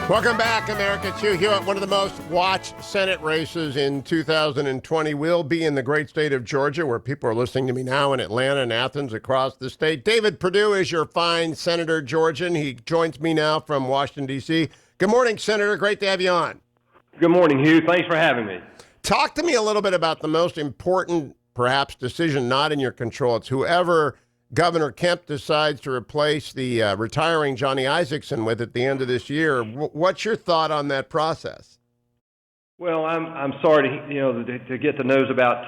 Welcome back, America. It's Hugh Hewitt. One of the most watched Senate races in 2020 will be in the great state of Georgia, where people are listening to me now in Atlanta and Athens across the state. David Perdue is your fine Senator Georgian. He joins me now from Washington, D.C. Good morning, Senator. Great to have you on. Good morning, Hugh. Thanks for having me. Talk to me a little bit about the most important, perhaps, decision not in your control. It's whoever Governor Kemp decides to replace the retiring Johnny Isakson with at the end of this year. What's your thought on that process? Well, I'm sorry to get the news about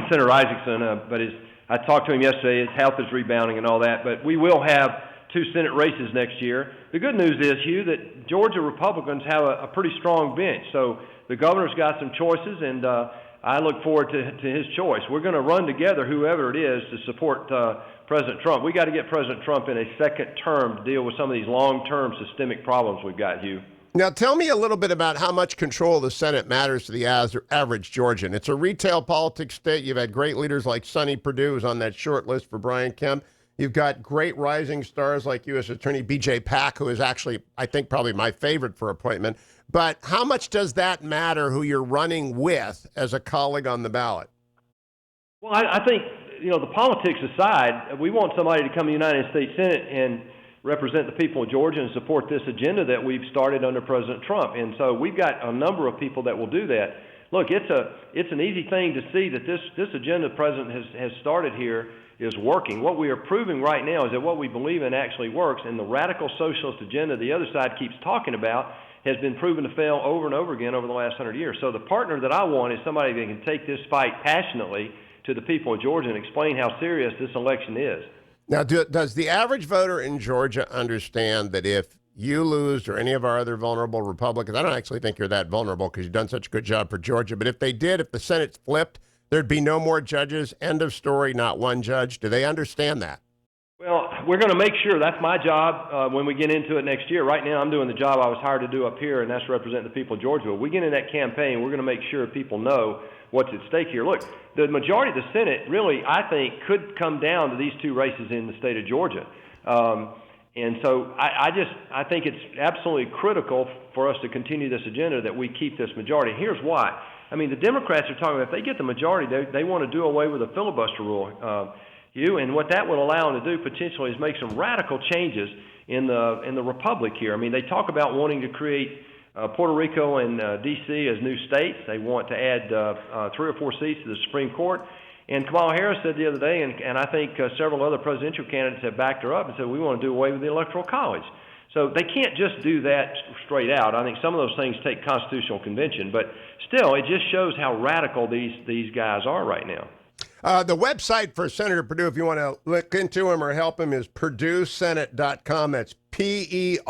Senator Isakson, but I talked to him yesterday. His health is rebounding and all that. But we will have 2 Senate races next year. The good news is, Hugh, that Georgia Republicans have a pretty strong bench. So the governor's got some choices, and I look forward to his choice. We're going to run together, whoever it is, to support President Trump. We got to get President Trump in a second term to deal with some of these long-term systemic problems we've got, Hugh. Now, tell me a little bit about how much control of the Senate matters to the average Georgian. It's a retail politics state. You've had great leaders like Sonny Perdue, who's on that short list for Brian Kemp. You've got great rising stars like U.S. Attorney B.J. Pack, who is actually, I think, probably my favorite for appointment. But how much does that matter who you're running with as a colleague on the ballot? Well, I think, the politics aside, we want somebody to come to the United States Senate and represent the people of Georgia and support this agenda that we've started under President Trump. And so we've got a number of people that will do that. Look, it's an easy thing to see that this agenda the President has started here is working. What we are proving right now is that what we believe in actually works, and the radical socialist agenda the other side keeps talking about has been proven to fail over and over again over the last 100 years. So the partner that I want is somebody that can take this fight passionately to the people of Georgia and explain how serious this election is. Now, does the average voter in Georgia understand that if you lose or any of our other vulnerable Republicans, I don't actually think you're that vulnerable because you've done such a good job for Georgia, but if they did, if the Senate's flipped, there'd be no more judges, end of story, not one judge. Do they understand that? Well, we're going to make sure that's my job when we get into it next year. Right now, I'm doing the job I was hired to do up here, and that's represent the people of Georgia. When we get in that campaign, we're going to make sure people know what's at stake here. Look, the majority of the Senate really, I think, could come down to these 2 races in the state of Georgia. And so I think it's absolutely critical for us to continue this agenda that we keep this majority. Here's why. I mean, the Democrats are talking about if they get the majority, they want to do away with the filibuster rule. And what that will allow them to do potentially is make some radical changes in the republic here. I mean, they talk about wanting to create Puerto Rico and D.C. as new states. They want to add 3 or 4 seats to the Supreme Court. And Kamala Harris said the other day, and I think several other presidential candidates have backed her up and said, we want to do away with the Electoral College. So they can't just do that straight out. I think some of those things take constitutional convention. But still, it just shows how radical these guys are right now. The website for Senator Perdue, if you want to look into him or help him, is PerdueSenate.com. That's P-E-R-D-U-E,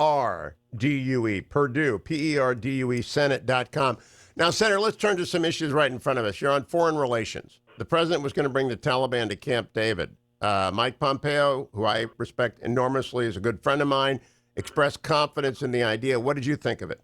Perdue, P-E-R-D-U-E, Senate.com. Now, Senator, let's turn to some issues right in front of us. You're on foreign relations. The president was going to bring the Taliban to Camp David. Mike Pompeo, who I respect enormously, is a good friend of mine, expressed confidence in the idea. What did you think of it?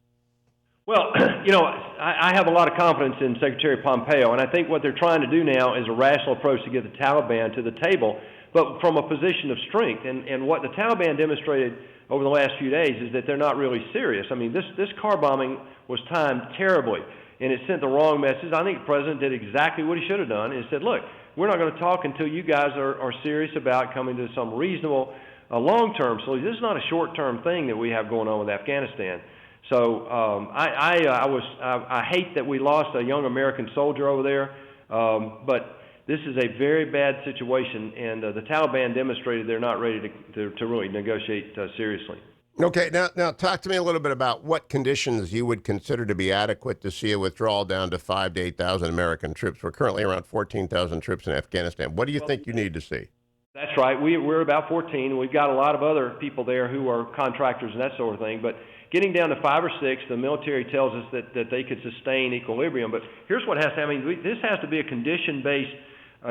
Well, I have a lot of confidence in Secretary Pompeo, and I think what they're trying to do now is a rational approach to get the Taliban to the table, but from a position of strength. And what the Taliban demonstrated over the last few days is that they're not really serious. I mean, this car bombing was timed terribly, and it sent the wrong message. I think the president did exactly what he should have done and said, look, we're not going to talk until you guys are serious about coming to some reasonable long-term solution. This is not a short-term thing that we have going on with Afghanistan. So I hate that we lost a young American soldier over there, but this is a very bad situation, and the Taliban demonstrated they're not ready to really negotiate seriously. Okay, now talk to me a little bit about what conditions you would consider to be adequate to see a withdrawal down to 5,000 to 8,000 American troops. We're currently around 14,000 troops in Afghanistan. What do you think you need to see? That's right. We're about 14. We've got a lot of other people there who are contractors and that sort of thing, but getting down to 5 or 6, the military tells us that they could sustain equilibrium. But here's what has to happen. I mean, this has to be a condition-based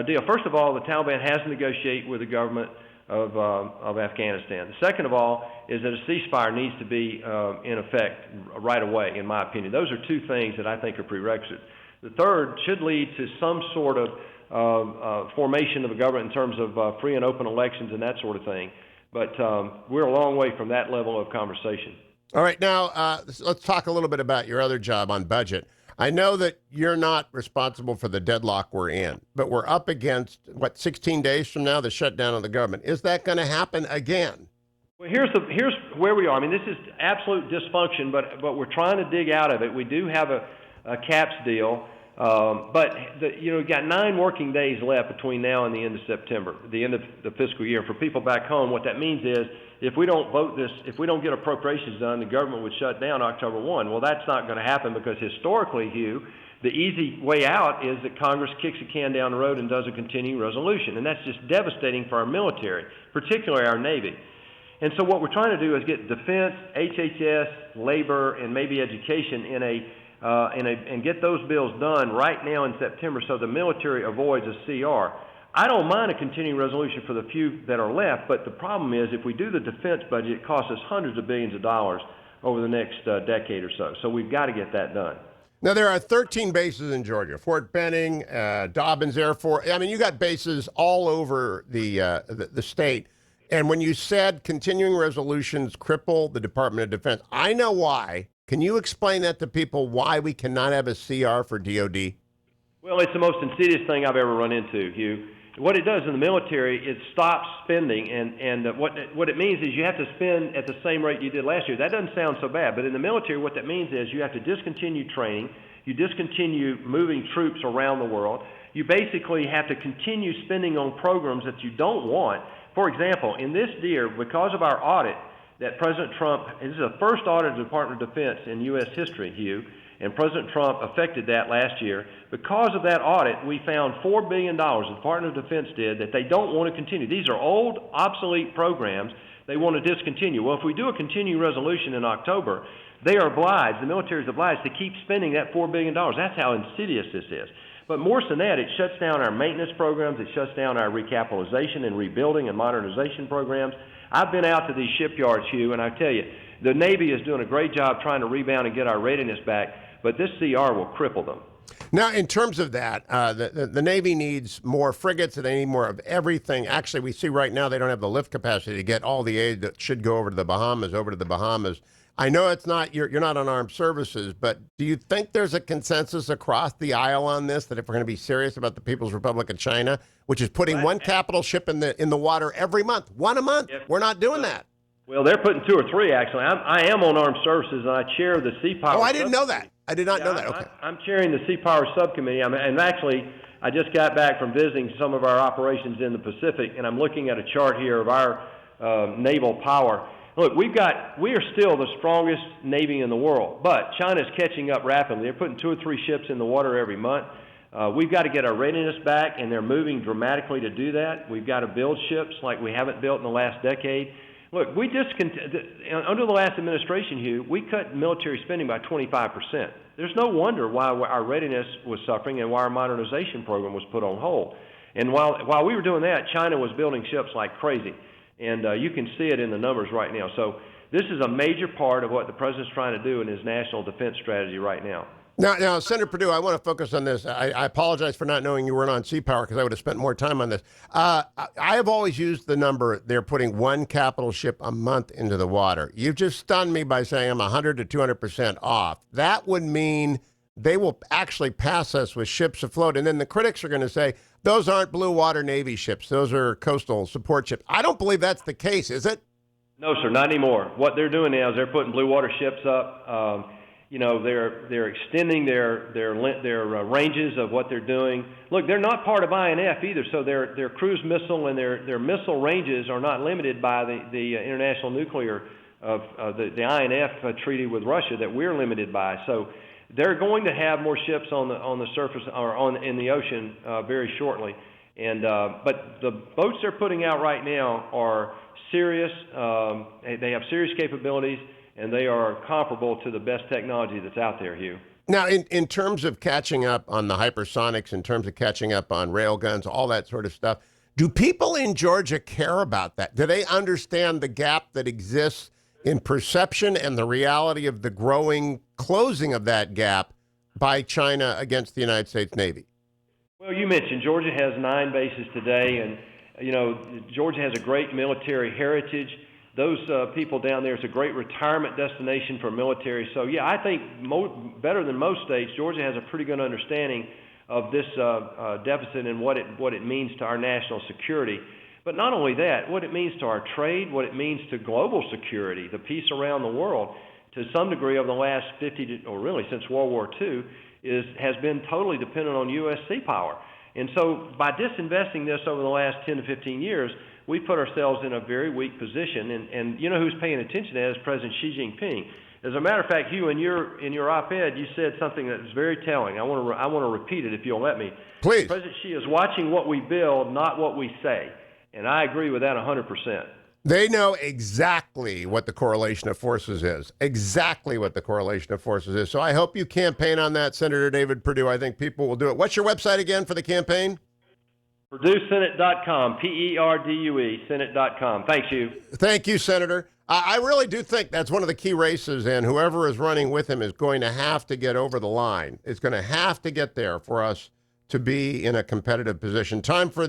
deal. First of all, the Taliban has to negotiate with the government of Afghanistan. The second of all is that a ceasefire needs to be in effect right away, in my opinion. Those are 2 things that I think are prerequisites. The third should lead to some sort of formation of a government in terms of free and open elections and that sort of thing. But we're a long way from that level of conversation. All right, now let's talk a little bit about your other job on budget. I know that you're not responsible for the deadlock we're in, but we're up against, what, 16 days from now, the shutdown of the government. Is that going to happen again? Well, here's where we are. I mean, this is absolute dysfunction, but we're trying to dig out of it. We do have a caps deal, but you've got 9 working days left between now and the end of September, the end of the fiscal year. For people back home, what that means is if we don't vote this, if we don't get appropriations done, the government would shut down October 1. Well, that's not going to happen because historically, Hugh, the easy way out is that Congress kicks a can down the road and does a continuing resolution, and that's just devastating for our military, particularly our Navy. And so what we're trying to do is get defense, HHS, labor, and maybe education and get those bills done right now in September so the military avoids a CR. I don't mind a continuing resolution for the few that are left, but the problem is if we do the defense budget, it costs us hundreds of billions of dollars over the next decade or so. So we've got to get that done. Now, there are 13 bases in Georgia, Fort Benning, Dobbins Air Force. I mean, you got bases all over the state. And when you said continuing resolutions cripple the Department of Defense, I know why. Can you explain that to people, why we cannot have a CR for DOD? Well, it's the most insidious thing I've ever run into, Hugh. What it does in the military, it stops spending, and what it means is you have to spend at the same rate you did last year. That doesn't sound so bad, but in the military, what that means is you have to discontinue training, you discontinue moving troops around the world, you basically have to continue spending on programs that you don't want. For example, in this year, because of our audit that President Trump, this is the first audit of the Department of Defense in U.S. history, Hugh, and President Trump affected that last year. Because of that audit, we found $4 billion, the Department of Defense did, that they don't want to continue. These are old, obsolete programs they want to discontinue. Well, if we do a continuing resolution in October, they are obliged, the military is obliged to keep spending that $4 billion. That's how insidious this is. But more than that, it shuts down our maintenance programs, it shuts down our recapitalization and rebuilding and modernization programs. I've been out to these shipyards, Hugh, and I tell you, the Navy is doing a great job trying to rebound and get our readiness back, but this CR will cripple them. Now, in terms of that, the Navy needs more frigates, and they need more of everything. Actually, we see right now they don't have the lift capacity to get all the aid that should go over to the Bahamas. I know it's not you're not on armed services, but do you think there's a consensus across the aisle on this, that if we're going to be serious about the People's Republic of China, which is putting one capital ship in the water every month, one a month, we're not doing that? Well, they're putting 2 or 3, actually. I am on armed services, and I chair the Sea Power. Oh, I didn't know that. I did not know that. Okay. I'm chairing the Sea Power Subcommittee, and actually, I just got back from visiting some of our operations in the Pacific, and I'm looking at a chart here of our naval power. Look, we are still the strongest Navy in the world, but China's catching up rapidly. They're putting 2 or 3 ships in the water every month. We've got to get our readiness back, and they're moving dramatically to do that. We've got to build ships like we haven't built in the last decade. Look, under the last administration, Hugh, we cut military spending by 25%. There's no wonder why our readiness was suffering and why our modernization program was put on hold. And while we were doing that, China was building ships like crazy. And you can see it in the numbers right now. So this is a major part of what the president's trying to do in his national defense strategy right now. Now, Senator Perdue, I want to focus on this. I apologize for not knowing you weren't on Sea Power, because I would have spent more time on this. I have always used the number, they're putting 1 capital ship a month into the water. You've just stunned me by saying I'm 100 to 200% off. That would mean they will actually pass us with ships afloat, and then the critics are going to say, those aren't blue water Navy ships. Those are coastal support ships. I don't believe that's the case, is it? No, sir, not anymore. What they're doing now is they're putting blue water ships up. They're extending their ranges of what they're doing. Look, they're not part of INF either, so their cruise missile and their missile ranges are not limited by the international nuclear of the INF treaty with Russia that we're limited by. So they're going to have more ships on the surface or in the ocean very shortly. And but the boats they're putting out right now are serious. They have serious capabilities, and they are comparable to the best technology that's out there, Hugh. Now, in terms of catching up on the hypersonics, in terms of catching up on rail guns, all that sort of stuff, do people in Georgia care about that? Do they understand the gap that exists in perception and the reality of the growing closing of that gap by China against the United States Navy? Well, you mentioned Georgia has 9 bases today, and Georgia has a great military heritage. those people down there. It's a great retirement destination for military. So, yeah, I think better than most states, Georgia has a pretty good understanding of this deficit and what it means to our national security. But not only that, what it means to our trade, what it means to global security, the peace around the world, to some degree over the last 50 or really since World War II, has been totally dependent on U.S. sea power. And so by disinvesting this over the last 10 to 15 years, we put ourselves in a very weak position. And you know who's paying attention to that is President Xi Jinping. As a matter of fact, Hugh, in your op-ed, you said something that was very telling. I want to repeat it if you'll let me. Please. President Xi is watching what we build, not what we say. And I agree with that 100%. They know exactly what the correlation of forces is. Exactly what the correlation of forces is. So I hope you campaign on that, Senator David Perdue. I think people will do it. What's your website again for the campaign? PerdueSenate.com, Perdue, Senate.com. Thanks, Hugh. Thank you, Senator. I really do think that's one of the key races, and whoever is running with him is going to have to get over the line. It's going to have to get there for us to be in a competitive position. Time for the